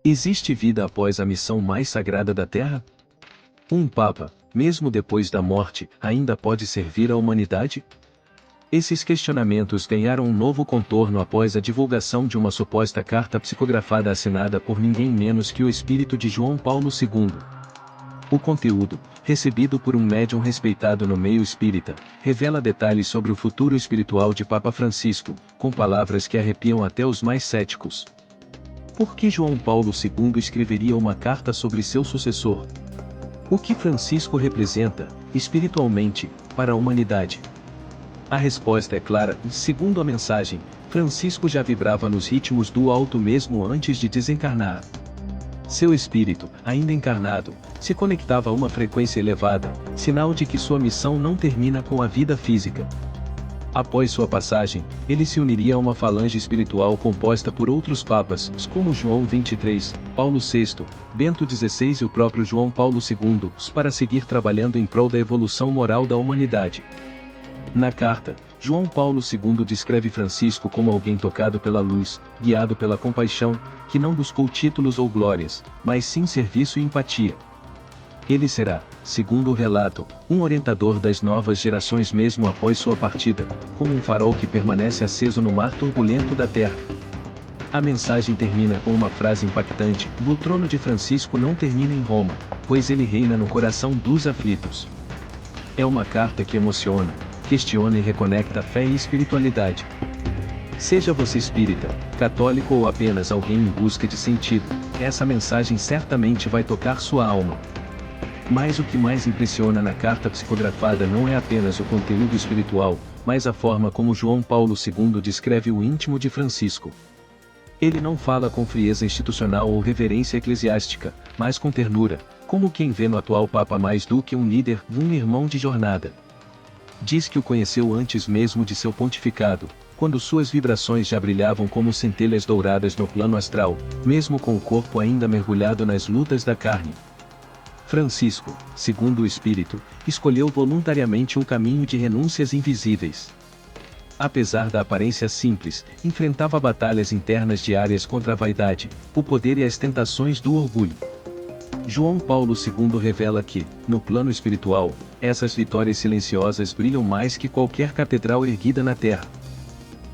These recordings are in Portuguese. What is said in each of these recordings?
Existe vida após a missão mais sagrada da Terra? Um Papa, mesmo depois da morte, ainda pode servir à humanidade? Esses questionamentos ganharam um novo contorno após a divulgação de uma suposta carta psicografada assinada por ninguém menos que o espírito de João Paulo II. O conteúdo, recebido por um médium respeitado no meio espírita, revela detalhes sobre o futuro espiritual de Papa Francisco, com palavras que arrepiam até os mais céticos. Por que João Paulo II escreveria uma carta sobre seu sucessor? O que Francisco representa, espiritualmente, para a humanidade? A resposta é clara: segundo a mensagem, Francisco já vibrava nos ritmos do alto mesmo antes de desencarnar. Seu espírito, ainda encarnado, se conectava a uma frequência elevada, sinal de que sua missão não termina com a vida física. Após sua passagem, ele se uniria a uma falange espiritual composta por outros papas, como João XXIII, Paulo VI, Bento XVI e o próprio João Paulo II, para seguir trabalhando em prol da evolução moral da humanidade. Na carta, João Paulo II descreve Francisco como alguém tocado pela luz, guiado pela compaixão, que não buscou títulos ou glórias, mas sim serviço e empatia. Ele será, segundo o relato, um orientador das novas gerações mesmo após sua partida, como um farol que permanece aceso no mar turbulento da Terra. A mensagem termina com uma frase impactante: o trono de Francisco não termina em Roma, pois ele reina no coração dos aflitos. É uma carta que emociona, questiona e reconecta fé e espiritualidade. Seja você espírita, católico ou apenas alguém em busca de sentido, essa mensagem certamente vai tocar sua alma. Mas o que mais impressiona na carta psicografada não é apenas o conteúdo espiritual, mas a forma como João Paulo II descreve o íntimo de Francisco. Ele não fala com frieza institucional ou reverência eclesiástica, mas com ternura, como quem vê no atual Papa mais do que um líder, um irmão de jornada. Diz que o conheceu antes mesmo de seu pontificado, quando suas vibrações já brilhavam como centelhas douradas no plano astral, mesmo com o corpo ainda mergulhado nas lutas da carne. Francisco, segundo o Espírito, escolheu voluntariamente um caminho de renúncias invisíveis. Apesar da aparência simples, enfrentava batalhas internas diárias contra a vaidade, o poder e as tentações do orgulho. João Paulo II revela que, no plano espiritual, essas vitórias silenciosas brilham mais que qualquer catedral erguida na terra.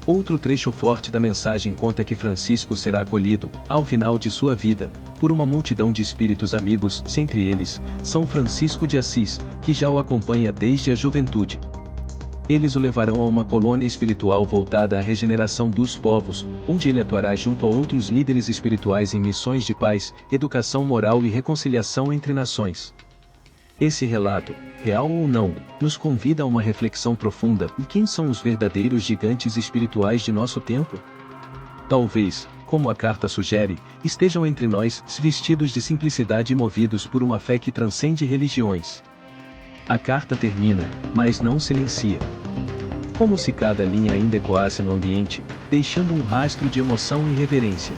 Outro trecho forte da mensagem conta que Francisco será acolhido, ao final de sua vida, por uma multidão de espíritos amigos, entre eles, São Francisco de Assis, que já o acompanha desde a juventude. Eles o levarão a uma colônia espiritual voltada à regeneração dos povos, onde ele atuará junto a outros líderes espirituais em missões de paz, educação moral e reconciliação entre nações. Esse relato, real ou não, nos convida a uma reflexão profunda: e quem são os verdadeiros gigantes espirituais de nosso tempo? Talvez, como a carta sugere, estejam entre nós, vestidos de simplicidade e movidos por uma fé que transcende religiões. A carta termina, mas não silencia. Como se cada linha ainda ecoasse no ambiente, deixando um rastro de emoção e reverência.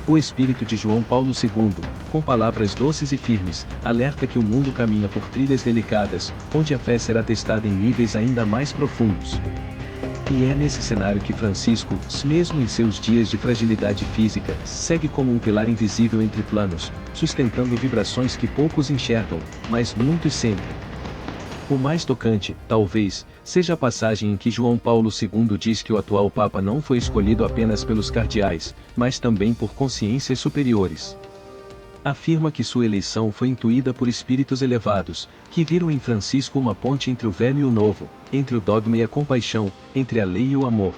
O espírito de João Paulo II, com palavras doces e firmes, alerta que o mundo caminha por trilhas delicadas, onde a fé será testada em níveis ainda mais profundos. E é nesse cenário que Francisco, mesmo em seus dias de fragilidade física, segue como um pilar invisível entre planos, sustentando vibrações que poucos enxergam, mas muitos sentem. O mais tocante, talvez, seja a passagem em que João Paulo II diz que o atual Papa não foi escolhido apenas pelos cardeais, mas também por consciências superiores. Afirma que sua eleição foi intuída por espíritos elevados, que viram em Francisco uma ponte entre o velho e o novo, entre o dogma e a compaixão, entre a lei e o amor.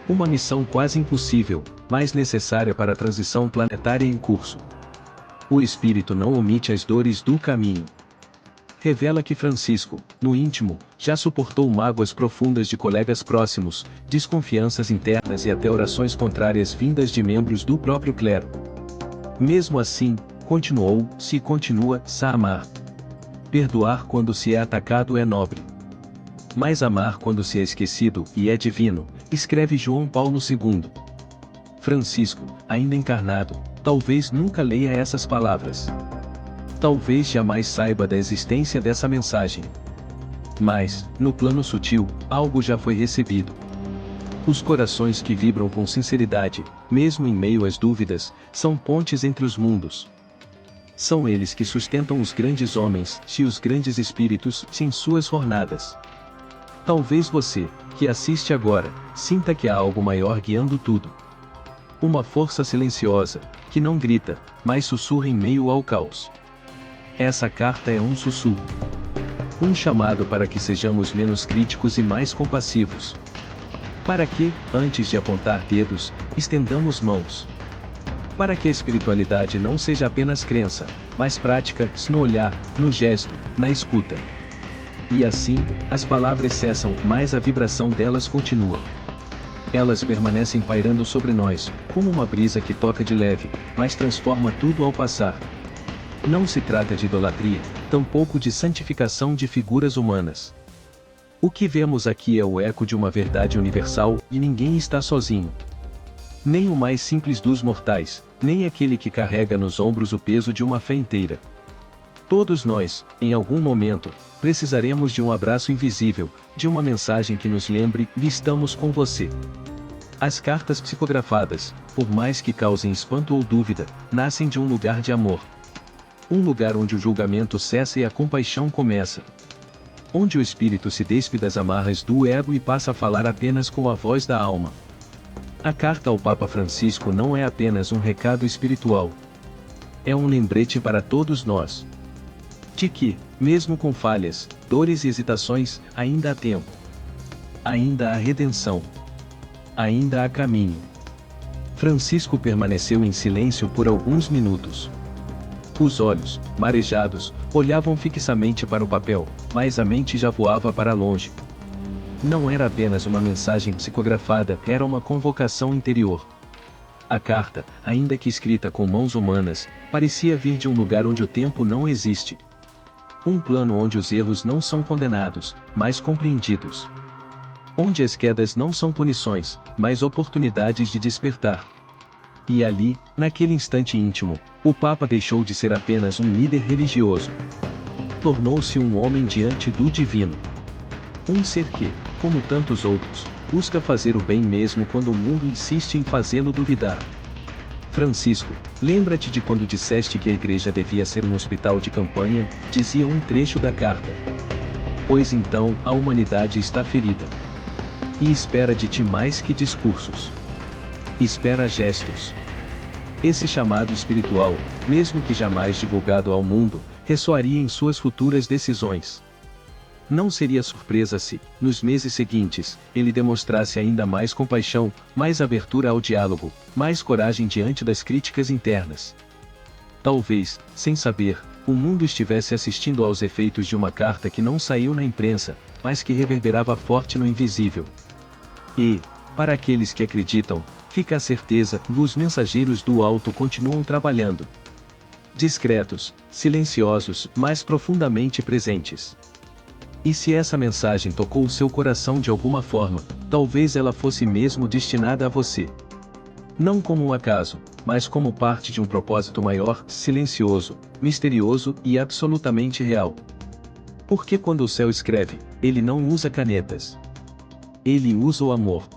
Uma missão quase impossível, mas necessária para a transição planetária em curso. O espírito não omite as dores do caminho. Revela que Francisco, no íntimo, já suportou mágoas profundas de colegas próximos, desconfianças internas e até orações contrárias vindas de membros do próprio clero. Mesmo assim, se continua a amar. Perdoar quando se é atacado é nobre. Mas amar quando se é esquecido e é divino, escreve João Paulo II. Francisco, ainda encarnado, talvez nunca leia essas palavras. Talvez jamais saiba da existência dessa mensagem. Mas, no plano sutil, algo já foi recebido. Os corações que vibram com sinceridade, mesmo em meio às dúvidas, são pontes entre os mundos. São eles que sustentam os grandes homens e os grandes espíritos em suas jornadas. Talvez você, que assiste agora, sinta que há algo maior guiando tudo. Uma força silenciosa, que não grita, mas sussurra em meio ao caos. Essa carta é um sussurro. Um chamado para que sejamos menos críticos e mais compassivos. Para que, antes de apontar dedos, estendamos mãos. Para que a espiritualidade não seja apenas crença, mas prática, no olhar, no gesto, na escuta. E assim, as palavras cessam, mas a vibração delas continua. Elas permanecem pairando sobre nós, como uma brisa que toca de leve, mas transforma tudo ao passar. Não se trata de idolatria, tampouco de santificação de figuras humanas. O que vemos aqui é o eco de uma verdade universal, e ninguém está sozinho. Nem o mais simples dos mortais, nem aquele que carrega nos ombros o peso de uma fé inteira. Todos nós, em algum momento, precisaremos de um abraço invisível, de uma mensagem que nos lembre: estamos com você. As cartas psicografadas, por mais que causem espanto ou dúvida, nascem de um lugar de amor. Um lugar onde o julgamento cessa e a compaixão começa. Onde o espírito se despe das amarras do ego e passa a falar apenas com a voz da alma. A carta ao Papa Francisco não é apenas um recado espiritual. É um lembrete para todos nós. De que, mesmo com falhas, dores e hesitações, ainda há tempo. Ainda há redenção. Ainda há caminho. Francisco permaneceu em silêncio por alguns minutos. Os olhos, marejados, olhavam fixamente para o papel, mas a mente já voava para longe. Não era apenas uma mensagem psicografada, era uma convocação interior. A carta, ainda que escrita com mãos humanas, parecia vir de um lugar onde o tempo não existe. Um plano onde os erros não são condenados, mas compreendidos. Onde as quedas não são punições, mas oportunidades de despertar. E ali, naquele instante íntimo, o Papa deixou de ser apenas um líder religioso. Tornou-se um homem diante do divino. Um ser que, como tantos outros, busca fazer o bem mesmo quando o mundo insiste em fazê-lo duvidar. Francisco, lembra-te de quando disseste que a igreja devia ser um hospital de campanha, dizia um trecho da carta. Pois então, a humanidade está ferida. E espera de ti mais que discursos. Espera gestos. Esse chamado espiritual, mesmo que jamais divulgado ao mundo, ressoaria em suas futuras decisões. Não seria surpresa se, nos meses seguintes, ele demonstrasse ainda mais compaixão, mais abertura ao diálogo, mais coragem diante das críticas internas. Talvez, sem saber, o mundo estivesse assistindo aos efeitos de uma carta que não saiu na imprensa, mas que reverberava forte no invisível. E, para aqueles que acreditam, fica a certeza, os mensageiros do alto continuam trabalhando. Discretos, silenciosos, mas profundamente presentes. E se essa mensagem tocou o seu coração de alguma forma, talvez ela fosse mesmo destinada a você. Não como um acaso, mas como parte de um propósito maior, silencioso, misterioso e absolutamente real. Porque quando o céu escreve, ele não usa canetas. Ele usa o amor.